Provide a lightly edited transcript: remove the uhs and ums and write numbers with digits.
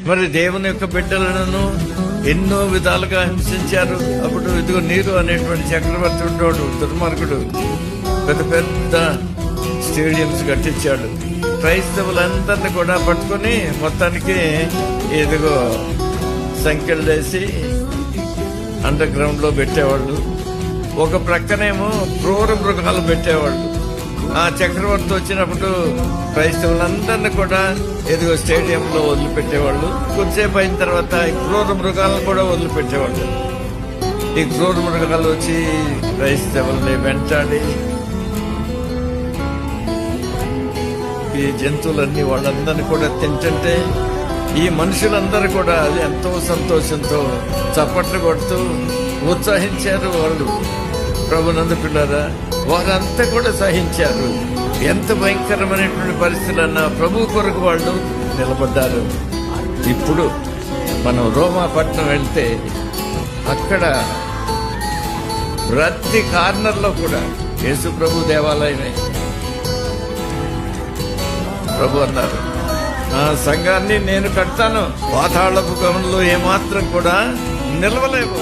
మరి దేవుని యొక్క బిడ్డలను ఎన్నో విధాలుగా హింసించారు. అప్పుడు ఇదిగో నీరు అనేటువంటి చక్రవర్తి ఉంటాడు, దుర్మార్గుడు, పెద్ద పెద్ద స్టేడియంస్ కట్టించాడు. క్రైస్తవులందరినీ కూడా పట్టుకొని మొత్తానికి ఇదిగో సంఖ్యలు వేసి అండర్ గ్రౌండ్ లో పెట్టేవాళ్ళు. ఒక ప్రక్కనేమో క్రూర మృగాలు పెట్టేవాళ్ళు. ఆ చక్రవర్తి వచ్చినప్పుడు క్రైస్తవులందరినీ కూడా ఎదుగో స్టేడియంలో వదిలిపెట్టేవాళ్ళు. కొద్దిసేపు అయిన తర్వాత ఈ క్రూర మృగాలను కూడా వదిలిపెట్టేవాళ్ళు. ఈ క్రూర మృగాలు వచ్చి క్రైస్తవుల్ని వెంటాడి ఈ జంతువులన్నీ వాళ్ళందరినీ కూడా తింటుంటే ఈ మనుషులందరూ కూడా ఎంతో సంతోషంతో చప్పట్లు కొడుతూ ఉత్సాహించారు. వాళ్ళు ప్రభునందు పిల్లరా, వారంతా కూడా సహించారు. ఎంత భయంకరమైనటువంటి పరిస్థితులన్నా ప్రభు కొరకు వాళ్ళు నిలబడ్డారు. ఇప్పుడు మనం రోమాపట్నం వెళ్తే అక్కడ ప్రతి కార్నర్లో కూడా యేసు ప్రభు దేవాలయమే. ప్రభు అన్నారు, నా సంఘాన్ని నేను కడతాను, పాతాళపు గమనంలో ఏమాత్రం కూడా నిలవలేవు.